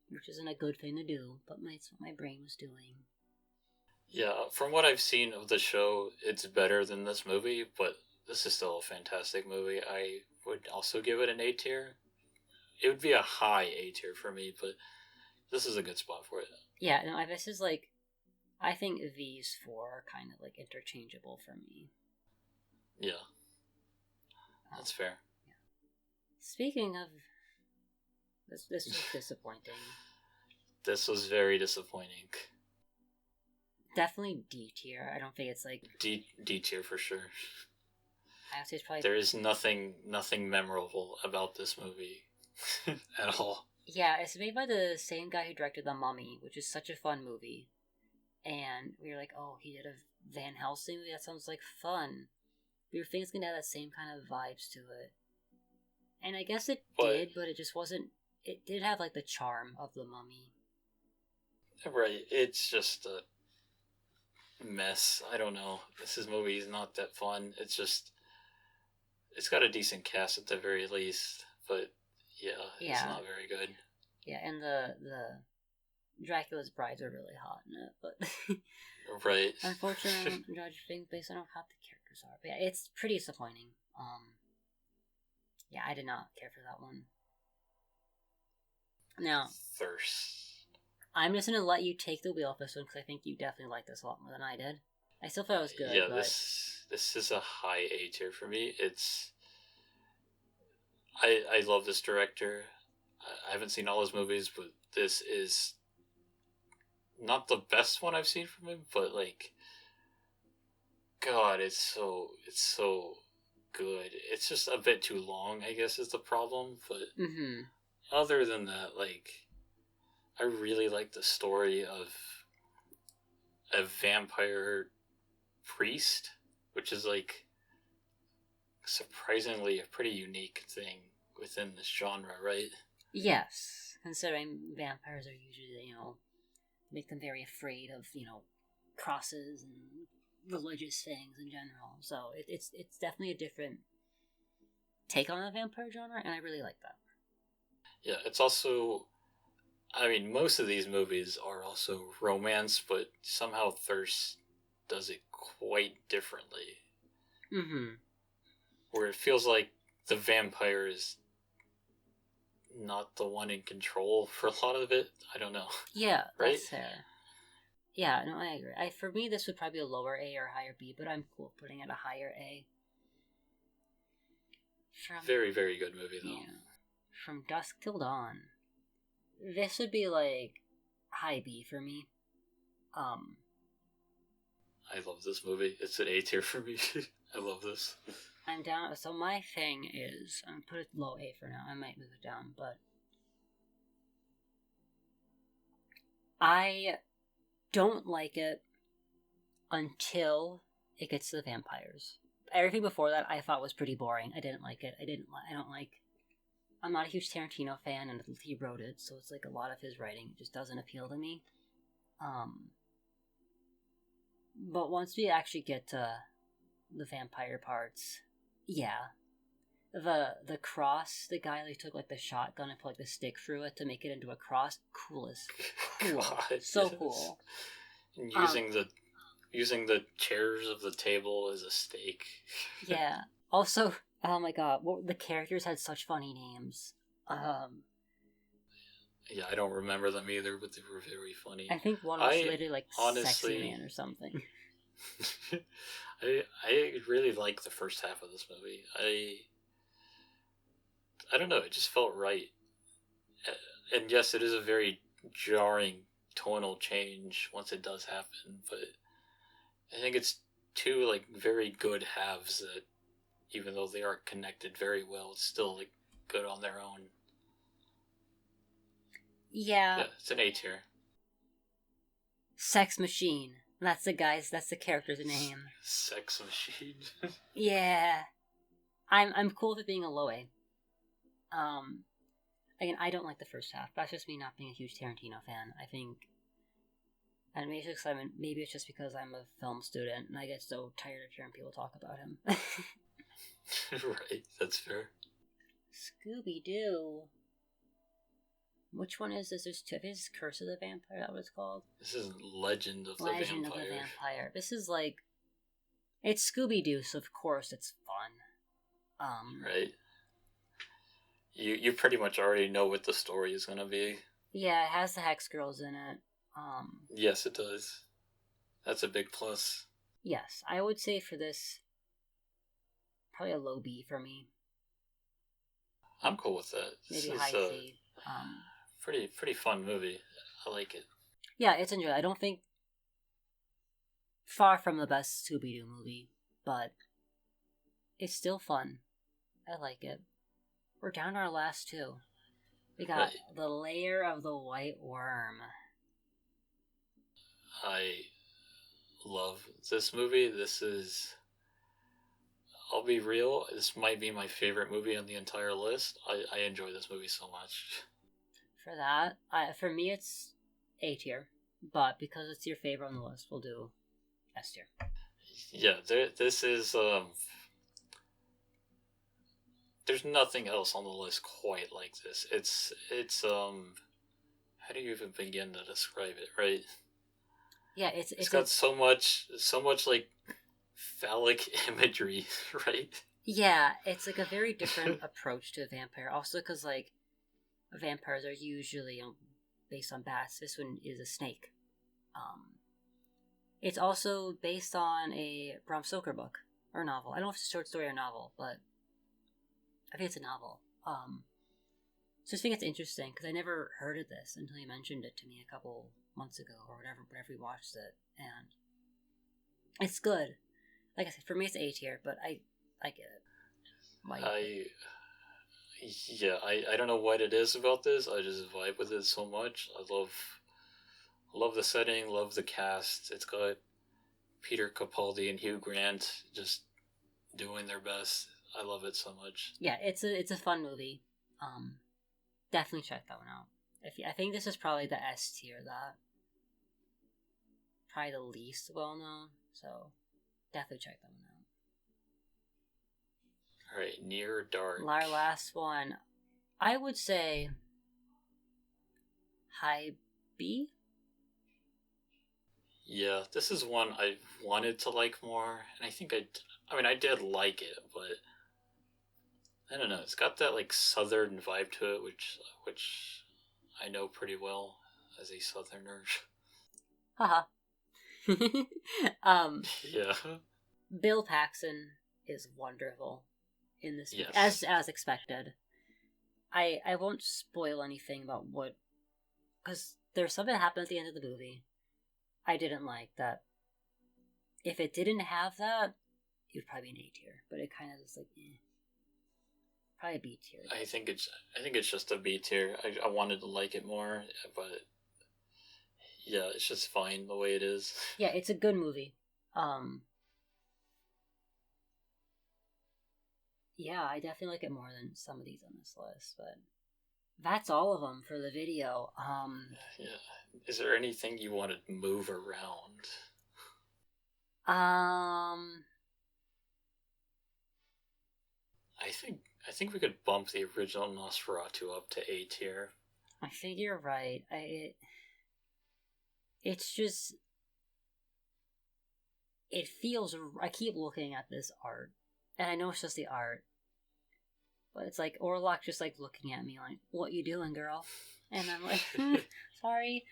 which isn't a good thing to do, but it's what my brain was doing. Yeah, from what I've seen of the show, it's better than this movie, but this is still a fantastic movie. I would also give it an A tier. It would be a high A tier for me, but this is a good spot for it. Yeah, no, this is like, I think these four are kind of like interchangeable for me. Yeah. That's fair. Yeah. Speaking of, this was disappointing. This was very disappointing. Definitely D tier. I don't think it's like D tier for sure. I would say it's probably there is nothing memorable about this movie at all. Yeah, it's made by the same guy who directed The Mummy, which is such a fun movie. And we were like, oh, he did a Van Helsing movie? That sounds like fun. We were thinking it's gonna have that same kind of vibes to it. And I guess it did, but it just wasn't. It did have like the charm of The Mummy. Right, it's just a mess. I don't know. This movie is not that fun. It's just, it's got a decent cast at the very least, but it's not very good. Yeah, and the Dracula's brides are really hot in it, but right. Unfortunately, I don't judge things based on how hot the characters are. But yeah, it's pretty disappointing. Yeah, I did not care for that one. Now, Thirst. I'm just gonna let you take the wheel of this one because I think you definitely liked this a lot more than I did. I still thought it was good. Yeah, but this is a high A tier for me. I love this director. I haven't seen all his movies, but this is not the best one I've seen from him, but like, God, it's so good. It's just a bit too long, I guess, is the problem. But other than that, like, I really like the story of a vampire priest, which is like surprisingly a pretty unique thing within this genre, right? Yes, considering vampires are usually, make them very afraid of, crosses and religious things in general. So it's definitely a different take on the vampire genre, and I really like that. Yeah, it's also, I mean, most of these movies are also romance, but somehow Thirst does it quite differently. Where it feels like the vampire is not the one in control for a lot of it. I don't know. Yeah, right? That's fair. Yeah, no, I agree. For me, this would probably be a lower A or higher B, but I'm cool putting it a higher A. Very, very good movie, though. Yeah. From Dusk Till Dawn. This would be like high B for me. I love this movie. It's an A tier for me. I love this. I'm down. So my thing is, I'm gonna put it low A for now. I might move it down, but I don't like it until it gets to the vampires. Everything before that I thought was pretty boring. I didn't like it. I'm not a huge Tarantino fan, and he wrote it, so it's like a lot of his writing just doesn't appeal to me. But once we actually get to the vampire parts, yeah. The cross, the guy like took like the shotgun and put like the stick through it to make it into a cross. Coolest. Cool. God, so yes. Cool. And using the chairs of the table as a stake. Yeah. Also, oh my god, the characters had such funny names. Yeah, I don't remember them either, but they were very funny. I think one was literally like honestly, Sexy Man or something. I really like the first half of this movie. I don't know, it just felt right. And yes, it is a very jarring tonal change once it does happen, but I think it's two like very good halves that, even though they aren't connected very well, it's still like good on their own. Yeah, it's an A tier. Sex Machine. That's the character's name. Sex Machine. Yeah. I'm cool with it being a low A. Again, I don't like the first half. That's just me not being a huge Tarantino fan. I think, and maybe it's just because I'm a film student and I get so tired of hearing people talk about him. Right, that's fair. Scooby-Doo. Which one is this? There's two. This is Curse of the Vampire, that what it's called? This is Legend of the Vampire. Legend of the Vampire. This is like, it's Scooby-Doo, so of course it's fun. Right. You pretty much already know what the story is going to be. Yeah, it has the Hex Girls in it. Yes, it does. That's a big plus. Yes, I would say for this, probably a low B for me. I'm cool with that. Maybe high C. Pretty fun movie. I like it. Yeah, it's enjoyable. I don't think far from the best Scooby-Doo movie, but it's still fun. I like it. We're down to our last two. We got The Lair of the White Worm. I love this movie. I'll be real, this might be my favorite movie on the entire list. I enjoy this movie so much. For that, for me it's A tier, but because it's your favorite on the list, we'll do S tier. Yeah, this is there's nothing else on the list quite like this. It's how do you even begin to describe it, right? Yeah, it's got so much like phallic imagery, right? Yeah, it's like a very different approach to a vampire. Also, because like vampires are usually based on bats. This one is a snake. It's also based on a Bram Stoker book or novel. I don't know if it's a short story or novel, but I think it's a novel. So I think it's interesting because I never heard of this until you mentioned it to me a couple months ago or whatever. Whenever we watched it, and it's good. Like I said, for me it's A tier, but I get it. I don't know what it is about this. I just vibe with it so much. I love the setting, love the cast. It's got Peter Capaldi and Hugh Grant just doing their best. I love it so much. Yeah, it's a fun movie. Definitely check that one out. I think this is probably the S tier, that probably the least well known. So definitely check that one out. All right, Near Dark. Our last one, I would say high B. Yeah, this is one I wanted to like more, and I think I did like it, but I don't know. It's got that like southern vibe to it, which I know pretty well as a southerner. Haha. Yeah. Bill Paxton is wonderful in this movie, Yes. as expected. I won't spoil anything about what, because there's something that happened at the end of the movie I didn't like, that if it didn't have that, it would probably be an A tier, but it kind of is like, probably a B tier. I think it's just a B tier. I wanted to like it more, but yeah, it's just fine the way it is. Yeah, it's a good movie. Yeah, I definitely like it more than some of these on this list, but that's all of them for the video. Yeah. Is there anything you want to move around? I think we could bump the original Nosferatu up to A tier. I think you're right. It's just, it feels. I keep looking at this art, and I know it's just the art, but it's like Orlok just like looking at me like, "What you doing, girl?" And I'm like, "Sorry."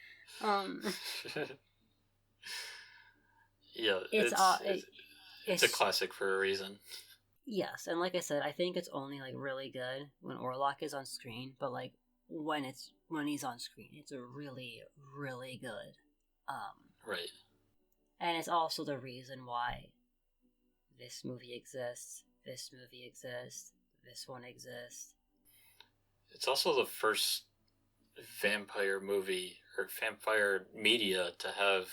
Yeah, it's a classic for a reason. Yes, and like I said, I think it's only like really good when Orlok is on screen, but like when he's on screen, it's a really, really good. Right. And it's also the reason why this movie exists, this movie exists, this one exists. It's also the first vampire movie or vampire media to have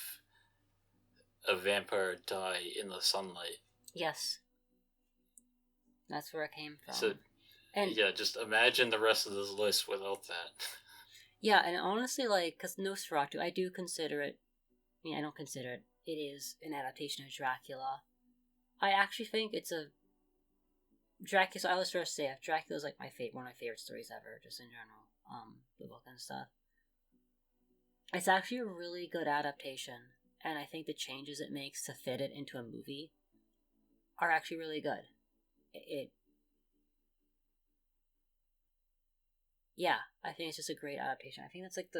a vampire die in the sunlight. Yes. That's where it came from. So, and yeah, just imagine the rest of this list without that. Yeah, and honestly, like, because Nosferatu, I do consider it. I mean, I don't consider it. It is an adaptation of Dracula. I actually think it's a Dracula. So I was first say Dracula's like one of my favorite stories ever, just in general. The book and stuff. It's actually a really good adaptation, and I think the changes it makes to fit it into a movie are actually really good. Yeah, I think it's just a great adaptation. I think that's like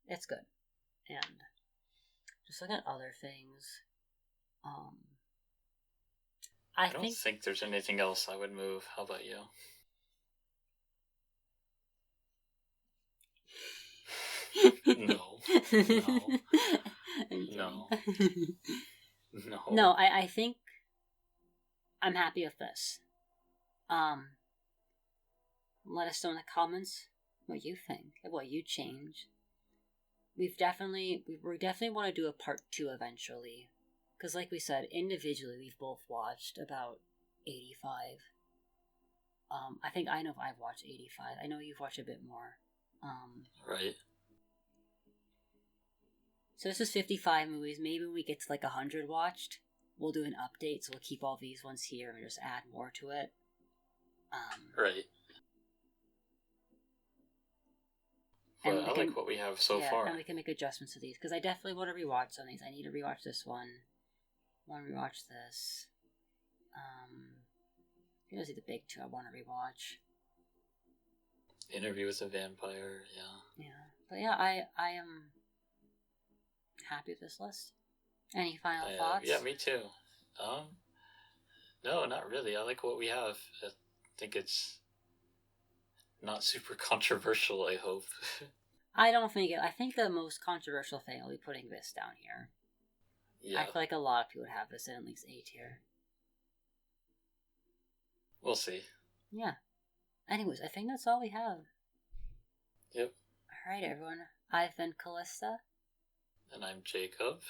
it's good. And just looking at other things, I don't think there's anything else I would move. How about you? No, I think I'm happy with this. Let us know in the comments what you think, what you change. We definitely want to do a part 2 eventually, because like we said, individually we've both watched about 85. I think I know if I've watched 85. I know you've watched a bit more. Right. So this is 55 movies. Maybe when we get to like 100 watched, we'll do an update. So we'll keep all these ones here and just add more to it. Right. And I like what we have so far. And we can make adjustments to these, because I definitely want to rewatch some of these. I need to rewatch this one. I want to rewatch this. Those are the big 2 I want to rewatch. Interview with a Vampire, yeah. Yeah. But yeah, I am happy with this list. Any final thoughts? Yeah, me too. No, not really. I like what we have. I think it's not super controversial, I hope. I don't think it. I think the most controversial thing will be putting this down here. Yeah. I feel like a lot of people would have this in at least A tier. We'll see. Yeah. Anyways, I think that's all we have. Yep. Alright, everyone. I've been Calista. And I'm Jacob.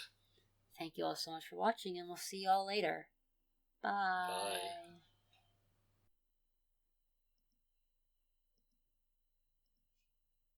Thank you all so much for watching, and we'll see you all later. Bye. Bye.